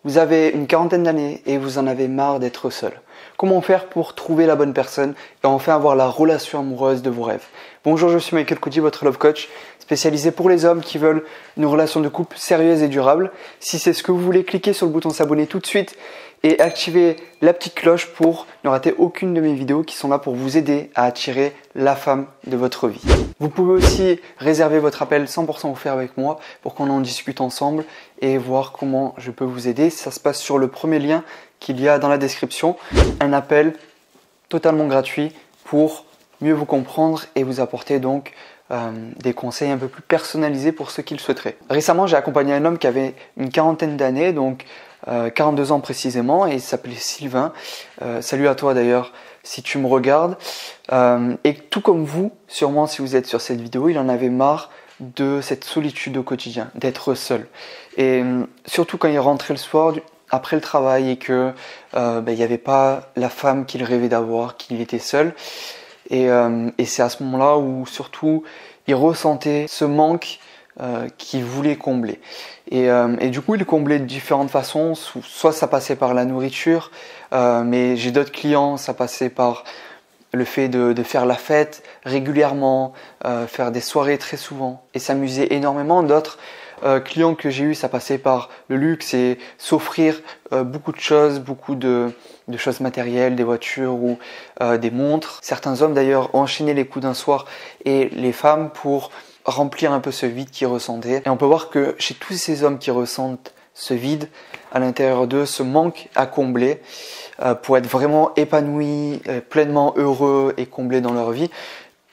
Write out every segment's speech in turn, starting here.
Vous avez une quarantaine d'années et vous en avez marre d'être seul. Comment faire pour trouver la bonne personne et enfin avoir la relation amoureuse de vos rêves? Bonjour, je suis Michael Cody, votre love coach, spécialisé pour les hommes qui veulent une relation de couple sérieuse et durable. Si c'est ce que vous voulez, cliquez sur le bouton s'abonner tout de suite et activez la petite cloche pour ne rater aucune de mes vidéos qui sont là pour vous aider à attirer la femme de votre vie. Vous pouvez aussi réserver votre appel 100% offert avec moi pour qu'on en discute ensemble et voir comment je peux vous aider. Ça se passe sur le premier lien qu'il y a dans la description. Un appel totalement gratuit pour mieux vous comprendre et vous apporter donc des conseils un peu plus personnalisés pour ceux qui le souhaiteraient. Récemment, j'ai accompagné un homme qui avait une quarantaine d'années, donc 42 ans précisément, et il s'appelait Sylvain. Salut à toi d'ailleurs si tu me regardes. Et tout comme vous, sûrement si vous êtes sur cette vidéo, il en avait marre de cette solitude au quotidien, d'être seul. Et surtout quand il rentrait le soir après le travail et que il n'y avait pas la femme qu'il rêvait d'avoir, qu'il était seul. Et c'est à ce moment-là où surtout il ressentait ce manque qu'il voulait combler. Et du coup, il le comblait de différentes façons. Soit ça passait par la nourriture, mais j'ai d'autres clients, ça passait par le fait de faire la fête régulièrement, faire des soirées très souvent et s'amuser énormément. D'autres clients que j'ai eu, ça passait par le luxe et s'offrir beaucoup de choses, beaucoup de choses matérielles, des voitures ou des montres. Certains hommes d'ailleurs enchaînaient les coups d'un soir et les femmes pour remplir un peu ce vide qu'ils ressentaient. Et on peut voir que chez tous ces hommes qui ressentent ce vide, à l'intérieur d'eux, ce manque à combler, pour être vraiment épanouis, pleinement heureux et comblés dans leur vie,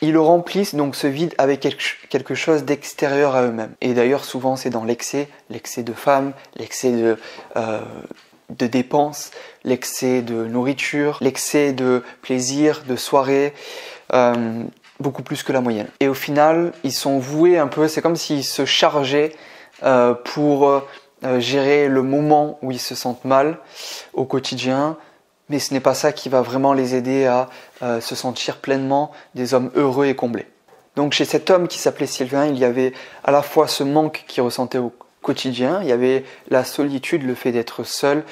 ils le remplissent donc ce vide avec quelque chose d'extérieur à eux-mêmes. Et d'ailleurs souvent c'est dans l'excès de femmes, l'excès de dépenses, l'excès de nourriture, l'excès de plaisir, de soirée, beaucoup plus que la moyenne. Et au final, ils sont voués un peu, c'est comme s'ils se chargeaient pour gérer le moment où ils se sentent mal au quotidien, mais ce n'est pas ça qui va vraiment les aider à se sentir pleinement des hommes heureux et comblés. Donc chez cet homme qui s'appelait Sylvain, il y avait à la fois ce manque qu'il ressentait au quotidien, il y avait la solitude, le fait d'être seul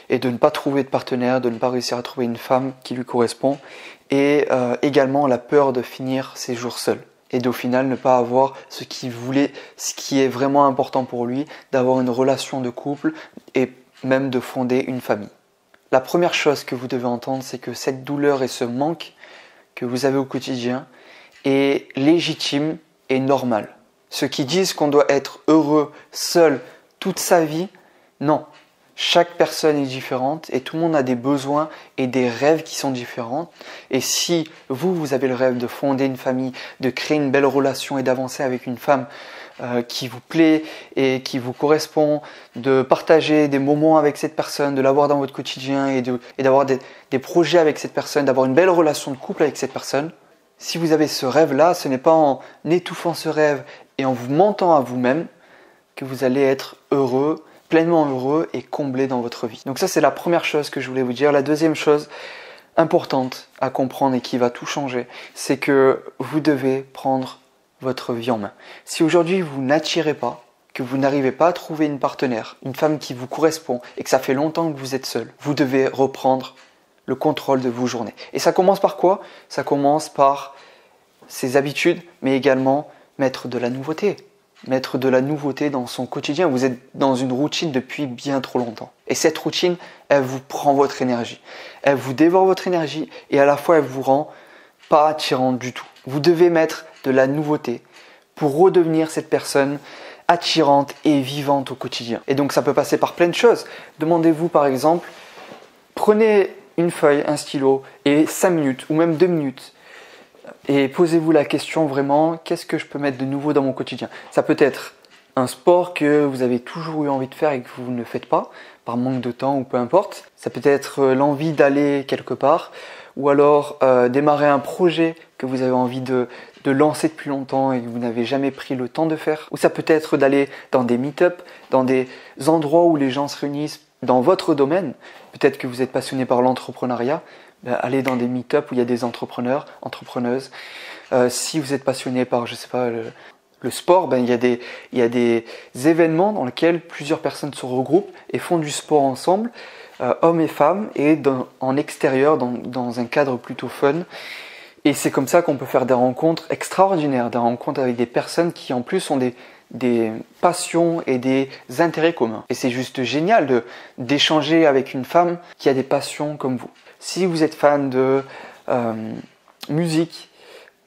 et de ne pas trouver de partenaire, de ne pas réussir à trouver une femme qui lui correspond, et également la peur de finir ses jours seul et d'au final ne pas avoir ce qu'il voulait, ce qui est vraiment important pour lui, d'avoir une relation de couple et même de fonder une famille. La première chose que vous devez entendre, c'est que cette douleur et ce manque que vous avez au quotidien est légitime et normal. Ceux qui disent qu'on doit être heureux seul toute sa vie, non. Chaque personne est différente et tout le monde a des besoins et des rêves qui sont différents. Et si vous avez le rêve de fonder une famille, de créer une belle relation et d'avancer avec une femme qui vous plaît et qui vous correspond, de partager des moments avec cette personne, de l'avoir dans votre quotidien et d'avoir des projets avec cette personne, d'avoir une belle relation de couple avec cette personne, si vous avez ce rêve-là, ce n'est pas en étouffant ce rêve et en vous mentant à vous-même que vous allez être heureux, pleinement heureux et comblé dans votre vie. Donc ça, c'est la première chose que je voulais vous dire. La deuxième chose importante à comprendre et qui va tout changer, c'est que vous devez prendre votre vie en main. Si aujourd'hui vous n'attirez pas, que vous n'arrivez pas à trouver une partenaire, une femme qui vous correspond et que ça fait longtemps que vous êtes seul, vous devez reprendre le contrôle de vos journées. Et ça commence par quoi? Ça commence par ses habitudes, mais également mettre de la nouveauté. Mettre de la nouveauté dans son quotidien. Vous êtes dans une routine depuis bien trop longtemps. Et cette routine, elle vous prend votre énergie. Elle vous dévore votre énergie et à la fois, elle vous rend pas attirante du tout. Vous devez mettre de la nouveauté pour redevenir cette personne attirante et vivante au quotidien. Et donc, ça peut passer par plein de choses. Demandez-vous par exemple, prenez une feuille, un stylo et 5 minutes ou même 2 minutes. Et posez-vous la question vraiment, qu'est-ce que je peux mettre de nouveau dans mon quotidien? Ça peut être un sport que vous avez toujours eu envie de faire et que vous ne faites pas, par manque de temps ou peu importe. Ça peut être l'envie d'aller quelque part, ou alors démarrer un projet que vous avez envie de lancer depuis longtemps et que vous n'avez jamais pris le temps de faire. Ou ça peut être d'aller dans des meet-up, dans des endroits où les gens se réunissent dans votre domaine. Peut-être que vous êtes passionné par l'entrepreneuriat. Allez dans des meet-up où il y a des entrepreneurs, entrepreneuses. Si vous êtes passionné par, je sais pas, Le sport, il y a des événements dans lesquels plusieurs personnes se regroupent et font du sport ensemble, hommes et femmes, et en extérieur, dans un cadre plutôt fun. Et c'est comme ça qu'on peut faire des rencontres extraordinaires, des rencontres avec des personnes qui en plus ont des passions et des intérêts communs. Et c'est juste génial d'échanger avec une femme qui a des passions comme vous. Si vous êtes fan de musique,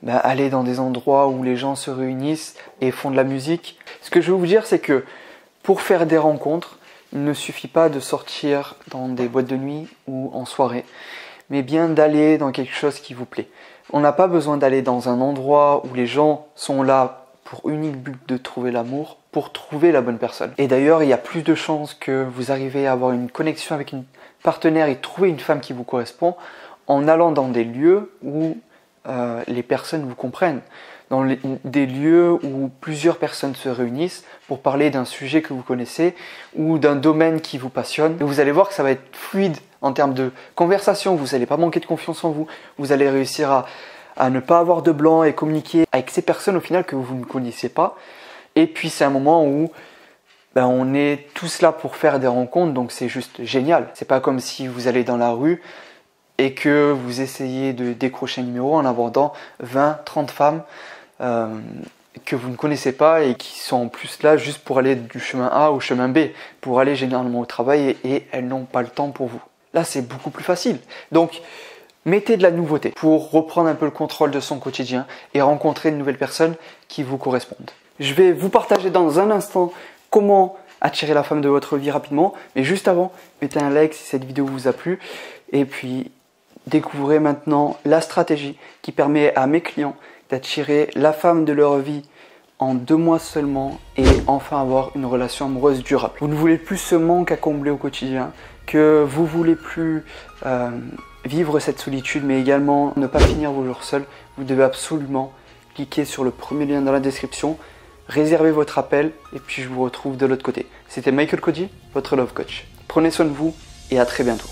allez dans des endroits où les gens se réunissent et font de la musique. Ce que je veux vous dire, c'est que pour faire des rencontres, il ne suffit pas de sortir dans des boîtes de nuit ou en soirée, mais bien d'aller dans quelque chose qui vous plaît. On n'a pas besoin d'aller dans un endroit où les gens sont là pour unique but de trouver l'amour, pour trouver la bonne personne. Et d'ailleurs, il y a plus de chances que vous arrivez à avoir une connexion avec une partenaire et trouver une femme qui vous correspond en allant dans des lieux où les personnes vous comprennent, dans des lieux où plusieurs personnes se réunissent pour parler d'un sujet que vous connaissez ou d'un domaine qui vous passionne. Et vous allez voir que ça va être fluide en termes de conversation, vous n'allez pas manquer de confiance en vous, vous allez réussir à ne pas avoir de blanc et communiquer avec ces personnes au final que vous ne connaissez pas. Et puis c'est un moment où on est tous là pour faire des rencontres, donc c'est juste génial. C'est pas comme si vous allez dans la rue et que vous essayez de décrocher un numéro en abordant 20, 30 femmes que vous ne connaissez pas et qui sont en plus là juste pour aller du chemin A au chemin B, pour aller généralement au travail et elles n'ont pas le temps pour vous. Là, c'est beaucoup plus facile. Donc, mettez de la nouveauté pour reprendre un peu le contrôle de son quotidien et rencontrer de nouvelles personnes qui vous correspondent. Je vais vous partager dans un instant comment attirer la femme de votre vie rapidement, mais juste avant, mettez un like si cette vidéo vous a plu et puis découvrez maintenant la stratégie qui permet à mes clients d'attirer la femme de leur vie en 2 mois seulement et enfin avoir une relation amoureuse durable. Vous ne voulez plus ce manque à combler au quotidien, que vous voulez plus vivre cette solitude, mais également ne pas finir vos jours seuls. Vous devez absolument cliquer sur le premier lien dans la description, réservez votre appel et puis je vous retrouve de l'autre côté. C'était Michael Koji, votre Love Coach. Prenez soin de vous et à très bientôt.